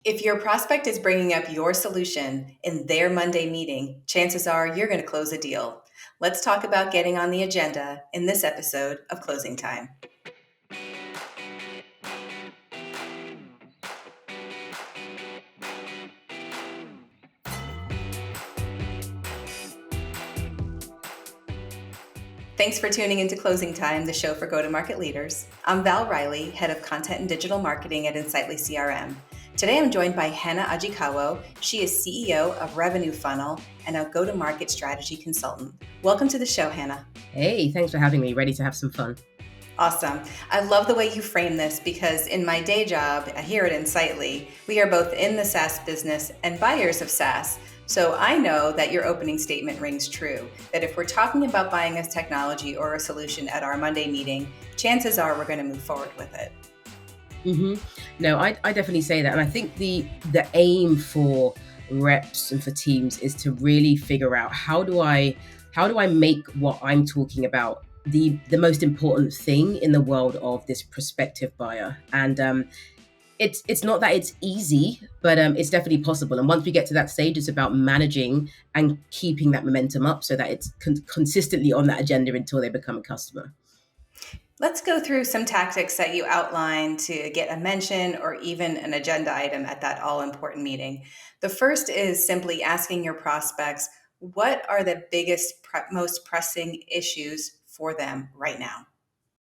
If your prospect is bringing up your solution in their Monday meeting, chances are you're going to close a deal. Let's talk about getting on the agenda in this episode of Closing Time. Thanks for tuning into Closing Time, the show for go-to-market leaders. I'm Val Riley, head of content and digital marketing at Insightly CRM. Today I'm joined by Hannah Ajikawo. She is CEO of Revenue Funnel and a go-to-market strategy consultant. Welcome to the show, Hannah. Hey, thanks for having me. Ready to have some fun. Awesome. I love the way you frame this because in my day job here at Insightly, we are both in the SaaS business and buyers of SaaS. So I know that your opening statement rings true, that if we're talking about buying a technology or a solution at our Monday meeting, chances are we're going to move forward with it. No, I definitely say that. And I think the aim for reps and for teams is to really figure out how do I make what I'm talking about the most important thing in the world of this prospective buyer. And it's not that it's easy, but it's definitely possible. And once we get to that stage, it's about managing and keeping that momentum up so that it's consistently on that agenda until they become a customer. Let's go through some tactics that you outlined to get a mention or even an agenda item at that all-important meeting. The first is simply asking your prospects, what are the biggest, most pressing issues for them right now?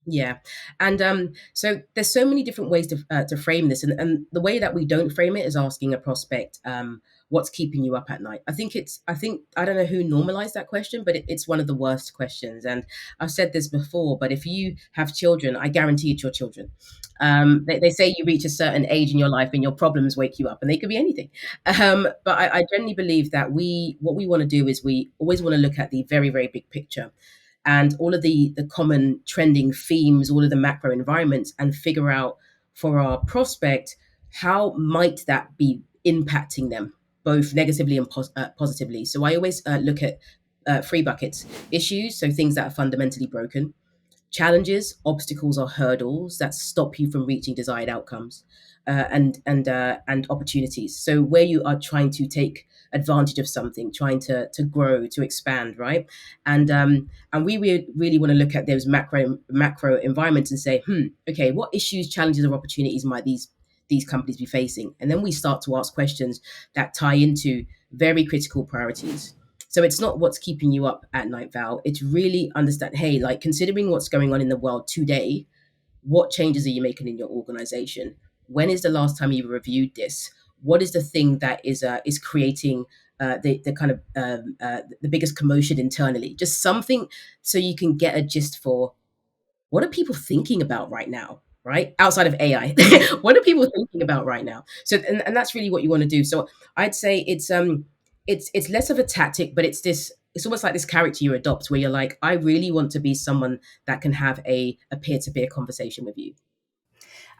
Yeah, and so there's so many different ways to frame this, and the way that we don't frame it is asking a prospect, what's keeping you up at night. I don't know who normalized that question, but it's one of the worst questions. And I've said this before, but if you have children, I guarantee it's your children. They say you reach a certain age in your life and your problems wake you up, and they could be anything. But I genuinely believe that what we want to do is we always want to look at the very, very big picture and all of the common trending themes, all of the macro environments, and figure out for our prospect how might that be impacting them both negatively and positively. So I always look at three buckets: issues, so things that are fundamentally broken; challenges, obstacles, or hurdles that stop you from reaching desired outcomes; and opportunities. So where you are trying to take advantage of something, trying to grow, to expand, right? And we really want to look at those macro environments and say, okay, what issues, challenges, or opportunities might these companies be facing? And then we start to ask questions that tie into very critical priorities. So it's not what's keeping you up at night, Val. It's really understand, hey, like considering what's going on in the world today, what changes are you making in your organization? When is the last time you reviewed this? What is the thing that is creating the kind of the biggest commotion internally? Just something so you can get a gist for what are people thinking about right now, right? Outside of AI, what are people thinking about right now? So, and that's really what you want to do. So, I'd say it's less of a tactic, but it's almost like this character you adopt where you're like, I really want to be someone that can have a peer-to-peer conversation with you.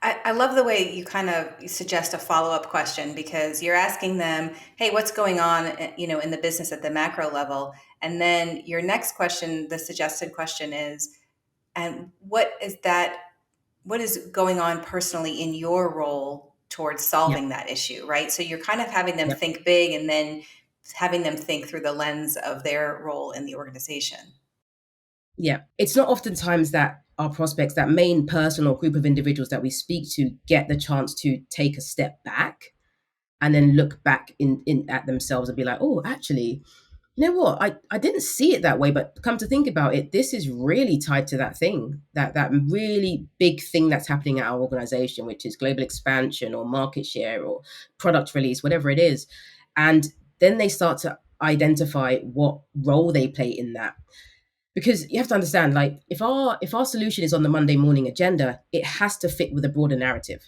I love the way you kind of suggest a follow-up question because you're asking them, hey, what's going on, in the business at the macro level? And then your next question, the suggested question is, and what is going on personally in your role towards Yep. solving that issue, right? So you're kind of having them Yep. think big and then having them think through the lens of their role in the organization. Yeah. It's not oftentimes that our prospects, that main person or group of individuals that we speak to, get the chance to take a step back and then look back in at themselves and be like, oh, actually, you know what? I didn't see it that way, but come to think about it, this is really tied to that thing, that really big thing that's happening at our organization, which is global expansion or market share or product release, whatever it is. And then they start to identify what role they play in that. Because you have to understand, like, if our solution is on the Monday morning agenda, it has to fit with a broader narrative,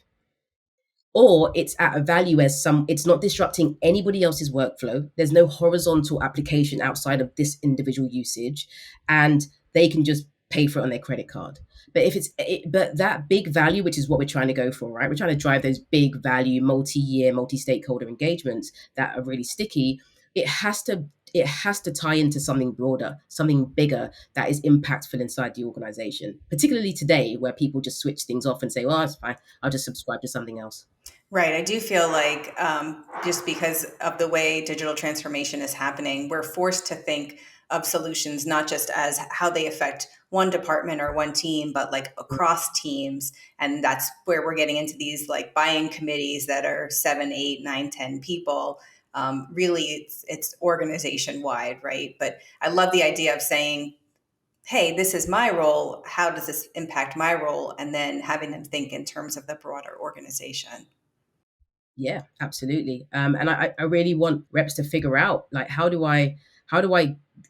or it's at a value as it's not disrupting anybody else's workflow. There's no horizontal application outside of this individual usage, and they can just pay for it on their credit card. But but that big value, which is what we're trying to go for, right? We're trying to drive those big value, multi-year, multi-stakeholder engagements that are really sticky. It has to tie into something broader, something bigger that is impactful inside the organization, particularly today where people just switch things off and say, well, it's fine, I'll just subscribe to something else. Right. I do feel like just because of the way digital transformation is happening, we're forced to think of solutions not just as how they affect one department or one team, but like across teams. And that's where we're getting into these like buying committees that are 7, 8, 9, 10 people. Really, it's organization wide, right? But I love the idea of saying, hey, this is my role. How does this impact my role? And then having them think in terms of the broader organization. Yeah, absolutely. And I really want reps to figure out like how do I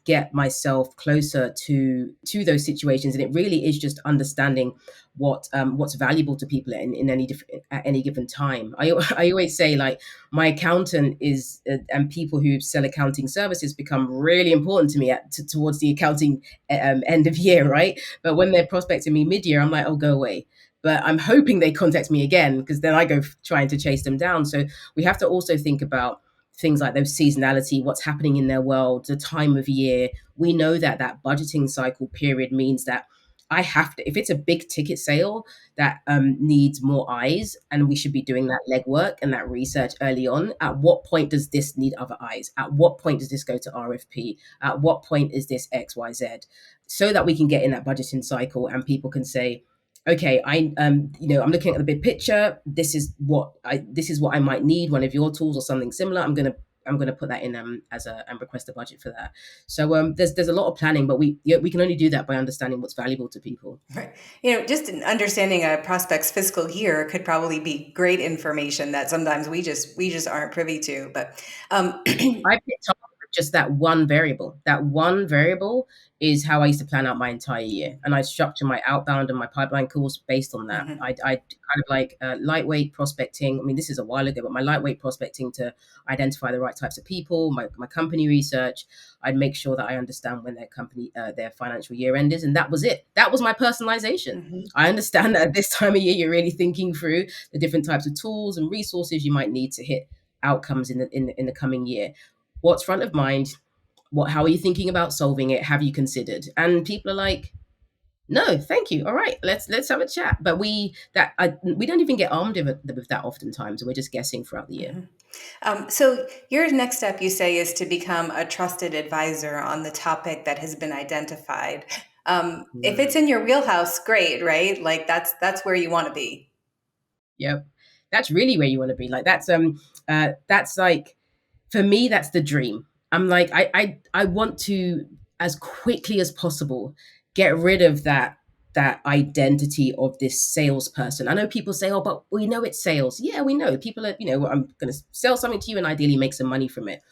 get myself closer to those situations, and it really is just understanding what's valuable to people in any different at any given time. I always say like my accountant is and people who sell accounting services become really important to me towards the accounting end of year, right? But when they're prospecting me mid year, I'm like, oh, go away, but I'm hoping they contact me again because then I go trying to chase them down. So we have to also think about things like those seasonality, what's happening in their world, the time of year. We know that that budgeting cycle period means that I have to, if it's a big ticket sale that needs more eyes, and we should be doing that legwork and that research early on. At what point does this need other eyes? At what point does this go to RFP? At what point is this XYZ? So that we can get in that budgeting cycle and people can say, okay, I'm looking at the big picture. This is what I might need, one of your tools or something similar. I'm gonna put that in as a and request a budget for that. So there's a lot of planning, but we can only do that by understanding what's valuable to people. Right. Just in understanding a prospect's fiscal year could probably be great information that sometimes we just aren't privy to. But I picked up just that one variable. That one variable is how I used to plan out my entire year, and I structure my outbound and my pipeline calls based on that. mhm, I kind of like lightweight prospecting. I mean, this is a while ago, but my lightweight prospecting to identify the right types of people, my company research. I'd make sure that I understand when their financial year end is, and that was it. That was my personalization. mhm. I understand that at this time of year, you're really thinking through the different types of tools and resources you might need to hit outcomes in the coming year. What's front of mind? How are you thinking about solving it? Have you considered? And people are like, no, thank you. All right, let's have a chat. But we don't even get armed with that oftentimes. We're just guessing throughout the year. Mhm. So your next step, you say, is to become a trusted advisor on the topic that has been identified. If Mm, it's in your wheelhouse, great, right? Like that's where you want to be. yep, that's really where you want to be. Like that's like for me, that's the dream. I'm like, I want to, as quickly as possible, get rid of that identity of this salesperson. I know people say, oh, but we know it's sales. Yeah, we know. People are, I'm going to sell something to you and ideally make some money from it.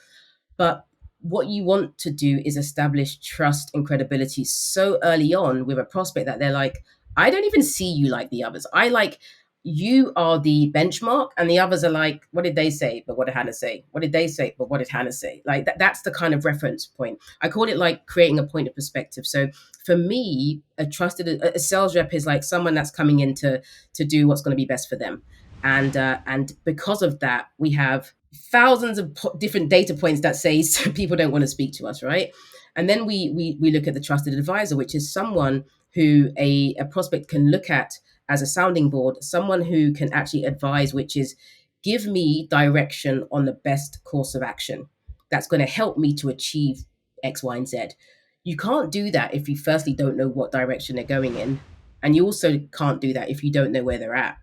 But what you want to do is establish trust and credibility so early on with a prospect that they're like, I don't even see you like the others. I like you are the benchmark, and the others are like, what did they say? But what did Hannah say? What did they say? But what did Hannah say? Like that's the kind of reference point. I call it like creating a point of perspective. So for me, a sales rep is like someone that's coming in to do what's going to be best for them. And because of that, we have thousands of different data points that say people don't want to speak to us, right? And then we look at the trusted advisor, which is someone who a prospect can look at as a sounding board, someone who can actually advise, which is give me direction on the best course of action that's going to help me to achieve X, Y, and Z. You can't do that if you firstly don't know what direction they're going in. And you also can't do that if you don't know where they're at.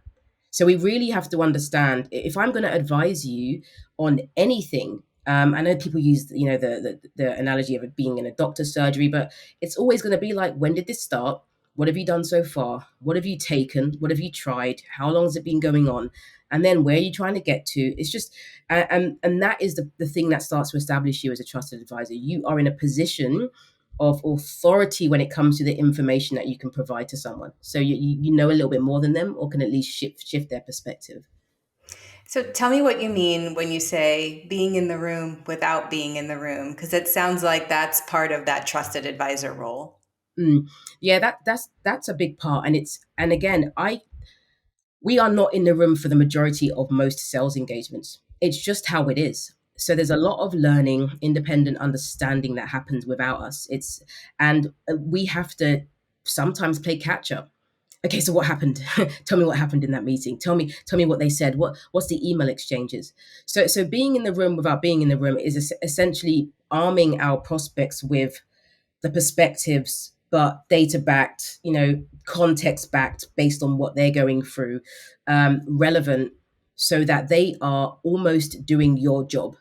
So we really have to understand if I'm going to advise you on anything. I know people use the analogy of it being in a doctor's surgery, but it's always going to be like, when did this start? What have you done so far? What have you taken? What have you tried? How long has it been going on? And then where are you trying to get to? It's just, and that is the thing that starts to establish you as a trusted advisor. You are in a position of authority when it comes to the information that you can provide to someone. So you know a little bit more than them, or can at least shift their perspective. So tell me what you mean when you say being in the room without being in the room, because it sounds like that's part of that trusted advisor role. Mm. Yeah, that's a big part, and again, I we are not in the room for the majority of most sales engagements. It's just how it is. So there's a lot of learning, independent understanding that happens without us. And we have to sometimes play catch up. Okay, so what happened? Tell me what happened in that meeting. Tell me what they said. What's the email exchanges? So being in the room without being in the room is essentially arming our prospects with the perspectives, but data backed, context backed based on what they're going through, relevant, so that they are almost doing your job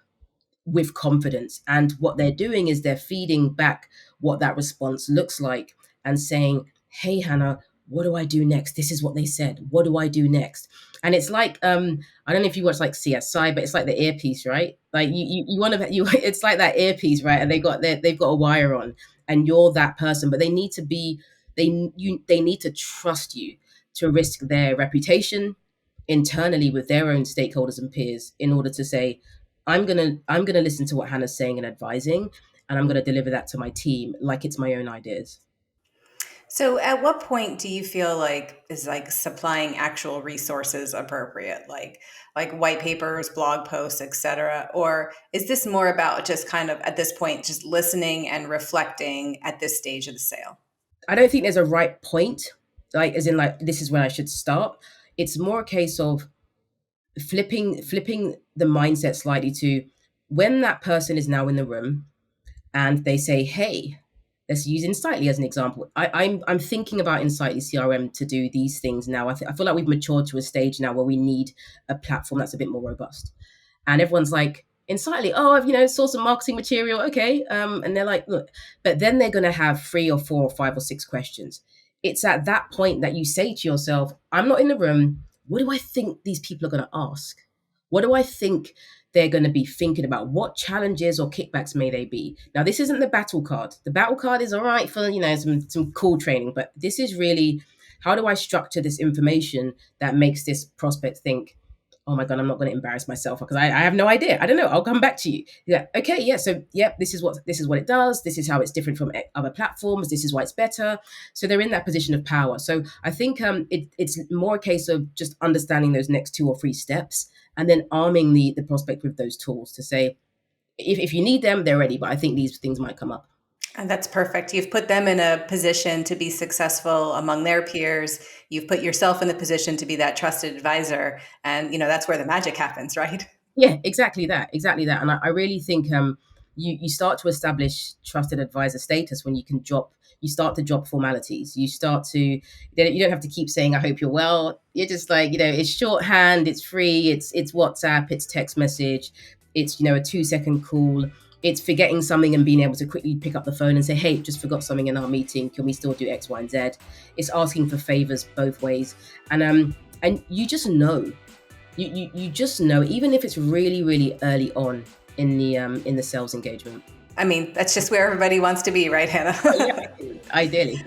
with confidence. And what they're doing is they're feeding back what that response looks like and saying, "Hey, Hannah, what do I do next? This is what they said. What do I do next?" And it's like, I don't know if you watch like CSI, but it's like the earpiece, right? Like you want to, it's like that earpiece, right? And they've got a wire on, and you're that person, but they need to be, they need to trust you to risk their reputation internally with their own stakeholders and peers in order to say, I'm gonna listen to what Hannah's saying and advising, and I'm gonna deliver that to my team like it's my own ideas. So at what point do you feel like is like supplying actual resources appropriate, like white papers, blog posts, etc., or is this more about just kind of at this point just listening and reflecting at this stage of the sale? I don't think there's a right point, like as in like this is when I should start. It's more a case of flipping the mindset slightly to when that person is now in the room and they say, "Hey, let's use Insightly as an example. I'm thinking about Insightly CRM to do these things now. I feel like we've matured to a stage now where we need a platform that's a bit more robust." And everyone's like, "Insightly, oh, I've saw some marketing material, okay." And they're like, "Look," but then they're going to have 3 or 4 or 5 or 6 questions. It's at that point that you say to yourself, "I'm not in the room. What do I think these people are going to ask? What do I think they're going to be thinking about? What challenges or kickbacks may they be?" Now, this isn't the battle card. The battle card is all right for some cool training, but this is really, how do I structure this information that makes this prospect think, "Oh my god, I'm not going to embarrass myself because I have no idea. I don't know. I'll come back to you." Yeah, okay, yeah. So, yep, this is what it does. This is how it's different from other platforms. This is why it's better. So they're in that position of power. So I think it's more a case of just understanding those next 2 or 3 steps and then arming the prospect with those tools to say, if you need them, they're ready. But I think these things might come up. And that's perfect. You've put them in a position to be successful among their peers. You've put yourself in the position to be that trusted advisor. And, that's where the magic happens, right? Yeah, exactly that. And I really think you start to establish trusted advisor status when you start to drop formalities. You don't have to keep saying, "I hope you're well." You're just like, it's shorthand, it's free, it's WhatsApp, it's text message, it's a 2-second call. It's forgetting something and being able to quickly pick up the phone and say, "Hey, just forgot something in our meeting. Can we still do X, Y, and Z?" It's asking for favors both ways. And you just know, you just know, even if it's really really early on in the sales engagement. I mean, that's just where everybody wants to be, right, Hannah? Yeah, ideally.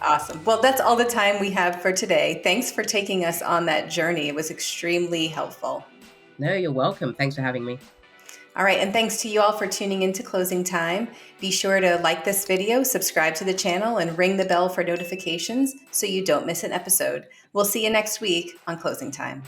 Awesome. Well, that's all the time we have for today. Thanks for taking us on that journey. It was extremely helpful. No, you're welcome. Thanks for having me. All right, and thanks to you all for tuning into Closing Time. Be sure to like this video, subscribe to the channel, and ring the bell for notifications so you don't miss an episode. We'll see you next week on Closing Time.